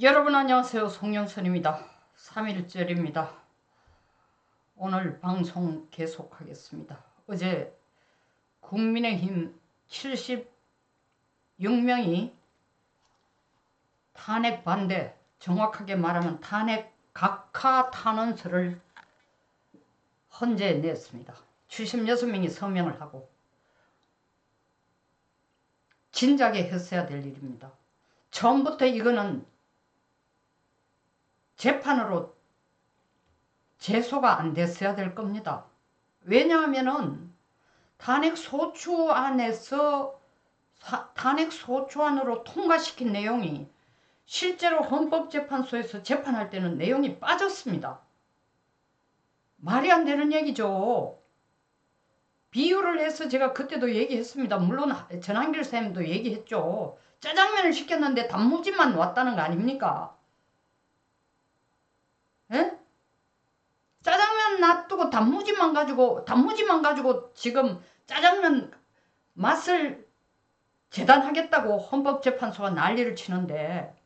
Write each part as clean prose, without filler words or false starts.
여러분 안녕하세요. 송영선입니다. 3일절입니다. 오늘 방송 계속하겠습니다. 어제 국민의힘 76명이 탄핵 반대, 정확하게 말하면 탄핵 각하 탄원서를 헌재에 냈습니다. 76명이 서명을 하고 진작에 했어야 될 일입니다. 처음부터 이거는 재판으로 제소가 안 됐어야 될 겁니다. 왜냐하면은 탄핵소추안으로 통과시킨 내용이 실제로 헌법재판소에서 재판할 때는 내용이 빠졌습니다. 말이 안 되는 얘기죠. 비유를 해서 제가 그때도 얘기했습니다. 물론 전한길 쌤도 얘기했죠. 짜장면을 시켰는데 단무지만 왔다는 거 아닙니까? 에? 짜장면 놔두고 단무지만 가지고 지금 짜장면 맛을 재단하겠다고 헌법재판소가 난리를 치는데,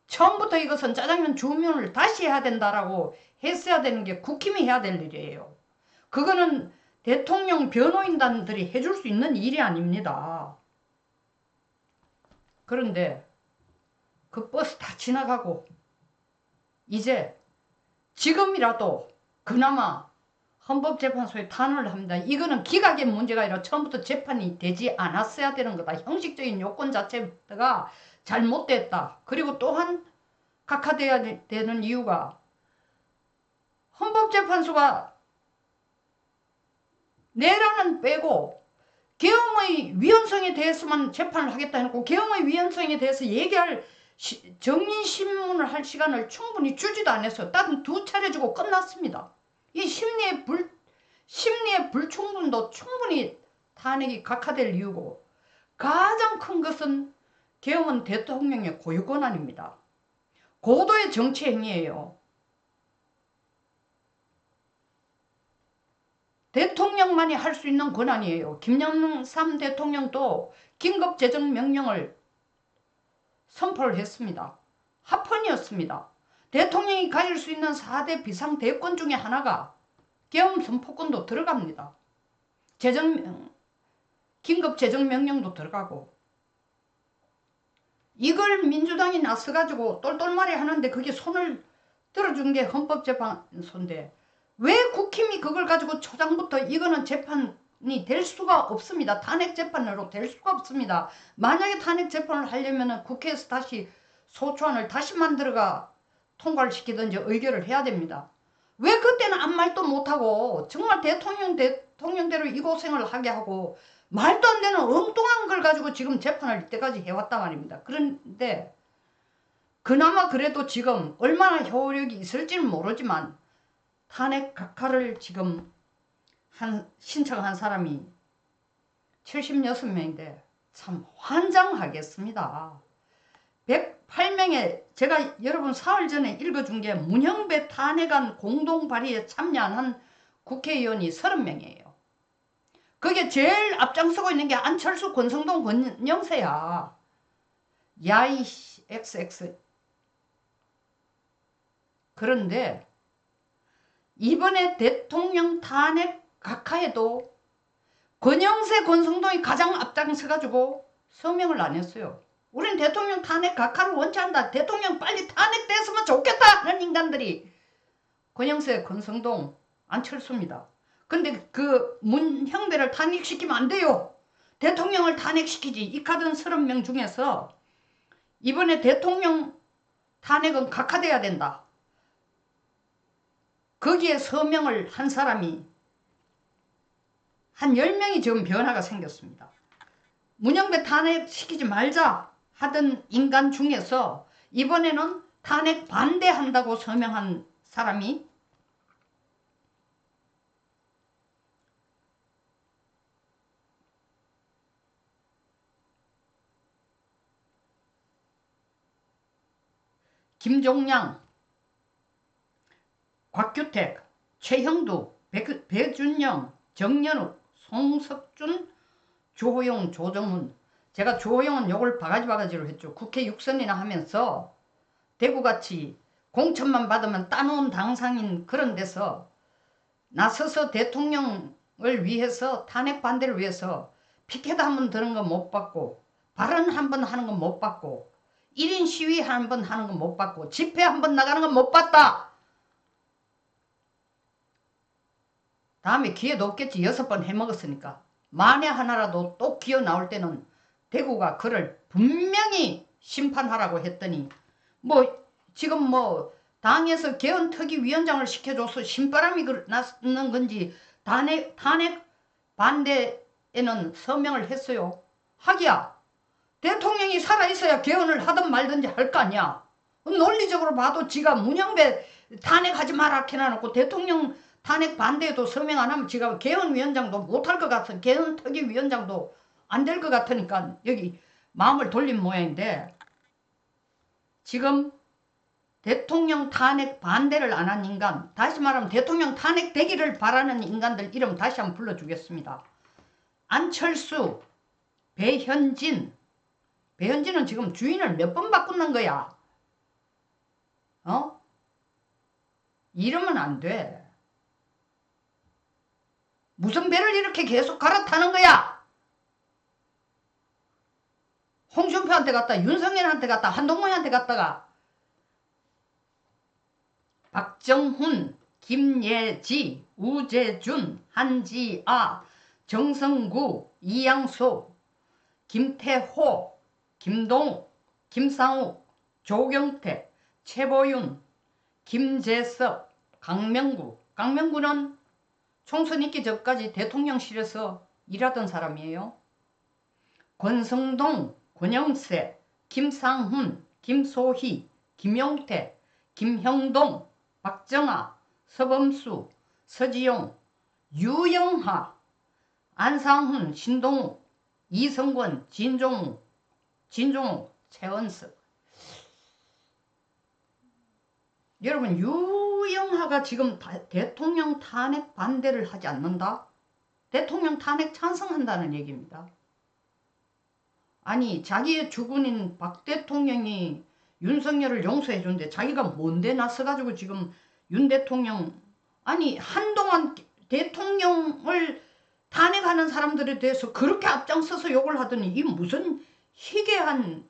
처음부터 이것은 짜장면 주문을 다시 해야 된다라고 했어야 되는 게 국힘이 해야 될 일이에요. 그거는 대통령 변호인단들이 해줄 수 있는 일이 아닙니다. 그런데 그 버스 다 지나가고 이제 지금이라도 그나마 헌법재판소에 탄원을 합니다. 이거는 기각의 문제가 아니라 처음부터 재판이 되지 않았어야 되는 거다. 형식적인 요건 자체가 잘못됐다. 그리고 또한 각하돼야 되는 이유가 헌법재판소가 내란은 빼고 계엄의 위헌성에 대해서만 재판을 하겠다 해놓고 계엄의 위헌성에 대해서 얘기할 정인신문을 할 시간을 충분히 주지도 않았어요. 딱 2차례 주고 끝났습니다. 이 심리의 불충분도 충분히 탄핵이 각하될 이유고, 가장 큰 것은 계엄은 대통령의 고유 권한입니다. 고도의 정치 행위예요. 대통령만이 할 수 있는 권한이에요. 김영삼 대통령도 긴급재정명령을 선포를 했습니다. 합헌이었습니다. 대통령이 가질 수 있는 4대 비상대권 중에 하나가 계엄 선포권도 들어갑니다. 긴급재정명령도 들어가고, 이걸 민주당이 나서가지고 똘똘말이 하는데 그게 손을 들어준 게 헌법재판소인데, 왜 국힘이 그걸 가지고 초장부터 이거는 재판이 될 수가 없습니다. 탄핵 재판으로 될 수가 없습니다. 만약에 탄핵 재판을 하려면 국회에서 다시 소추안을 다시 만들어가 통과를 시키든지 의결을 해야 됩니다. 왜 그때는 아무 말도 못하고 정말 대통령대로 이 고생을 하게 하고 말도 안 되는 엉뚱한 걸 가지고 지금 재판을 이때까지 해왔단 말입니다. 그런데 그나마 그래도 지금 얼마나 효력이 있을지는 모르지만 탄핵 각하를 지금 신청한 사람이 76명인데 참 환장하겠습니다. 108명의, 제가 여러분 사흘 전에 읽어준 게 문형배 탄핵안 공동 발의에 참여한 국회의원이 30명이에요. 그게 제일 앞장서고 있는 게 안철수, 권성동, 권영세야. 야이 XX. 그런데 이번에 대통령 탄핵 각하에도 권영세, 권성동이 가장 앞장서가지고 서명을 안 했어요. 우린 대통령 탄핵 각하를 원치 않다. 대통령 빨리 탄핵됐으면 좋겠다 하는 인간들이 권영세, 권성동, 안철수입니다. 근데 그 문형배를 탄핵시키면 안 돼요. 대통령을 탄핵시키지. 이 카드는 30명 중에서 이번에 대통령 탄핵은 각하돼야 된다. 거기에 서명을 한 사람이 한 10명이 지금 변화가 생겼습니다. 문형배 탄핵시키지 말자 하던 인간 중에서 이번에는 탄핵 반대한다고 서명한 사람이 김종량, 곽규택, 최형두, 배준영, 정연욱, 송석준, 주호영, 조정훈. 제가 주호영은 욕을 바가지로 했죠. 국회 육선이나 하면서 대구같이 공천만 받으면 따놓은 당상인 그런 데서 나서서 대통령을 위해서 탄핵 반대를 위해서 피켓 한 번 드는 거 못 받고 발언 한 번 하는 거 못 받고 1인 시위 한 번 하는 거 못 받고 집회 한 번 나가는 거 못 받다. 다음에 기회도 없겠지. 6번 해먹었으니까. 만에 하나라도 또 기어 나올 때는 대구가 그를 분명히 심판하라고 했더니 뭐 지금 뭐 당에서 개헌특위위원장을 시켜줘서 신바람이 났는 건지 탄핵 반대에는 서명을 했어요. 하기야 대통령이 살아있어야 개헌을 하든 말든지 할 거 아니야. 논리적으로 봐도 지가 문영배 탄핵하지 마라 해놔놓고 대통령 탄핵 반대에도 서명 안 하면 지가 개헌위원장도 못할 것 같은 개헌특위위원장도 안 될 것 같으니까 여기 마음을 돌린 모양인데 지금 대통령 탄핵 반대를 안 한 인간, 다시 말하면 대통령 탄핵 되기를 바라는 인간들 이름 다시 한번 불러주겠습니다. 안철수, 배현진. 배현진은 지금 주인을 몇 번 바꾸는 거야. 이러면 안 돼. 무슨 배를 이렇게 계속 갈아타는 거야? 홍준표한테 갔다, 윤석열한테 갔다, 한동훈한테 갔다가 박정훈, 김예지, 우재준, 한지아, 정성구, 이양수, 김태호, 김동욱, 김상욱, 조경태, 최보윤, 김재석, 강명구. 강명구는 총선 있기 전까지 대통령실에서 일하던 사람이에요. 권성동, 권영세, 김상훈, 김소희, 김용태, 김형동, 박정아, 서범수, 서지용, 유영하, 안상훈, 신동욱, 이성권, 진종욱, 최원석. 여러분 유영하가 지금 대통령 탄핵 반대를 하지 않는다? 대통령 탄핵 찬성한다는 얘기입니다. 아니 자기의 주군인 박 대통령이 윤석열을 용서해 준대. 자기가 뭔데 나서가지고 지금 윤 대통령 아니 한동안 대통령을 탄핵하는 사람들에 대해서 그렇게 앞장서서 욕을 하더니 이 무슨 희귀한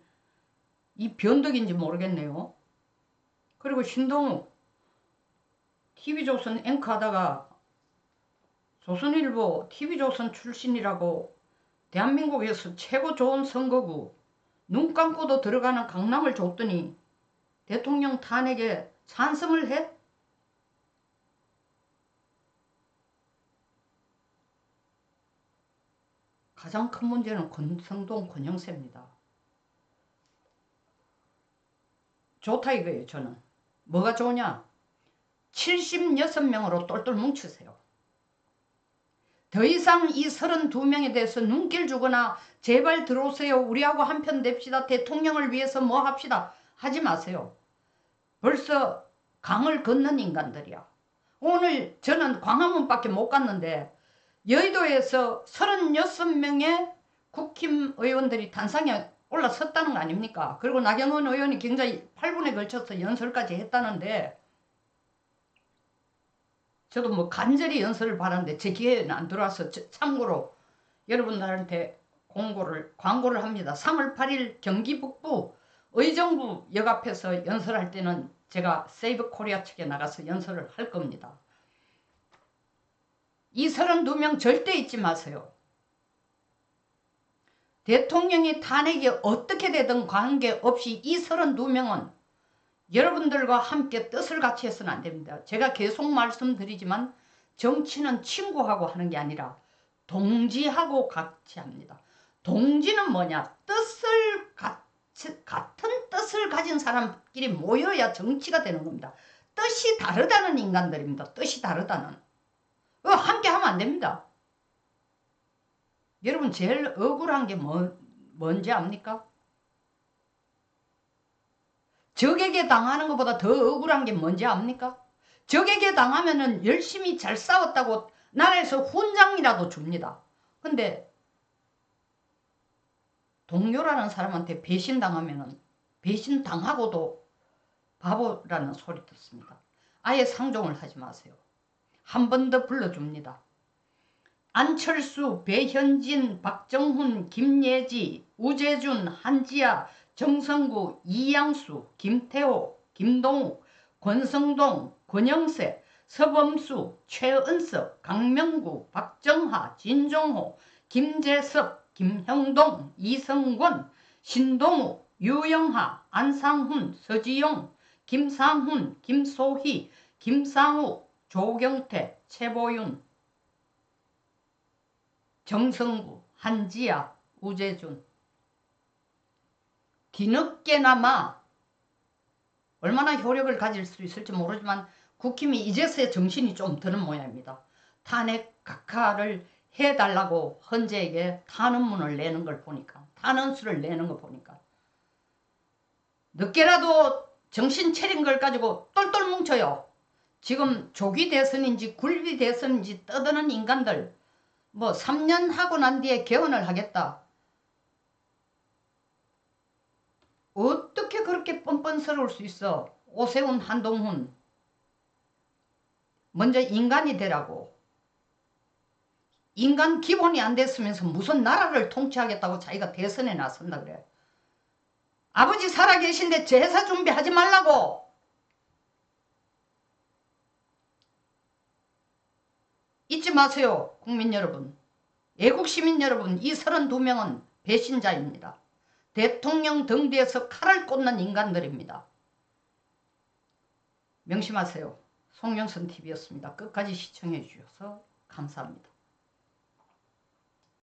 이 변덕인지 모르겠네요. 그리고 신동욱 TV조선 앵커 하다가 조선일보 TV조선 출신이라고 대한민국에서 최고 좋은 선거구 눈 감고도 들어가는 강남을 줬더니 대통령 탄핵에 찬성을 해? 가장 큰 문제는 권성동, 권영세입니다. 좋다 이거예요. 저는. 뭐가 좋으냐? 76명으로 똘똘 뭉치세요. 더 이상 이 32명에 대해서 눈길 주거나 제발 들어오세요. 우리하고 한편 냅시다. 대통령을 위해서 뭐 합시다. 하지 마세요. 벌써 강을 건넌 인간들이야. 오늘 저는 광화문밖에 못 갔는데 여의도에서 36명의 국힘 의원들이 단상에 올라섰다는 거 아닙니까? 그리고 나경원 의원이 굉장히 8분에 걸쳐서 연설까지 했다는데 저도 뭐 간절히 연설을 바랐는데 제 기회는 안 들어와서 참고로 여러분들한테 광고를 합니다. 3월 8일 경기 북부 의정부 역 앞에서 연설할 때는 제가 세이브 코리아 측에 나가서 연설을 할 겁니다. 이 32명 절대 잊지 마세요. 대통령이 탄핵이 어떻게 되든 관계없이 이 32명은 여러분들과 함께 뜻을 같이 해서는 안 됩니다. 제가 계속 말씀드리지만 정치는 친구하고 하는 게 아니라 동지하고 같이 합니다. 동지는 뭐냐? 같은 뜻을 가진 사람끼리 모여야 정치가 되는 겁니다. 뜻이 다르다는 인간들입니다. 뜻이 다르다는. 함께 하면 안 됩니다. 여러분 제일 억울한 게 뭔지 압니까? 적에게 당하는 것보다 더 억울한 게 뭔지 압니까? 적에게 당하면은 열심히 잘 싸웠다고 나라에서 훈장이라도 줍니다. 근데 동료라는 사람한테 배신당하면은 배신당하고도 바보라는 소리 듣습니다. 아예 상종을 하지 마세요. 한 번 더 불러줍니다. 안철수, 배현진, 박정훈, 김예지, 우재준, 한지아, 정성구, 이양수, 김태호, 김동욱, 권성동, 권영세, 서범수, 최은석, 강명구, 박정하, 진종호, 김재섭, 김형동, 이성권, 신동욱, 유영하, 안상훈, 서지용, 김상훈, 김소희, 김상욱, 조경태, 최보윤, 정성구, 한지아, 우재준. 뒤늦게나마 얼마나 효력을 가질 수 있을지 모르지만 국힘이 이제서야 정신이 좀 드는 모양입니다. 탄핵 각하를 해달라고 헌재에게 탄원문을 내는 걸 보니까, 탄원수를 내는 거 보니까 늦게라도 정신 차린 걸 가지고 똘똘 뭉쳐요. 지금 조기 대선인지 굴비 대선인지 떠드는 인간들, 뭐 3년 하고 난 뒤에 개헌을 하겠다. 어떻게 그렇게 뻔뻔스러울 수 있어? 오세훈, 한동훈. 먼저 인간이 되라고. 인간 기본이 안 됐으면서 무슨 나라를 통치하겠다고 자기가 대선에 나선다 그래. 아버지 살아계신데 제사 준비하지 말라고. 잊지 마세요, 국민 여러분. 애국 시민 여러분, 이 32명은 배신자입니다. 대통령 등대에서 칼을 꽂는 인간들입니다. 명심하세요. 송영선TV였습니다. 끝까지 시청해 주셔서 감사합니다.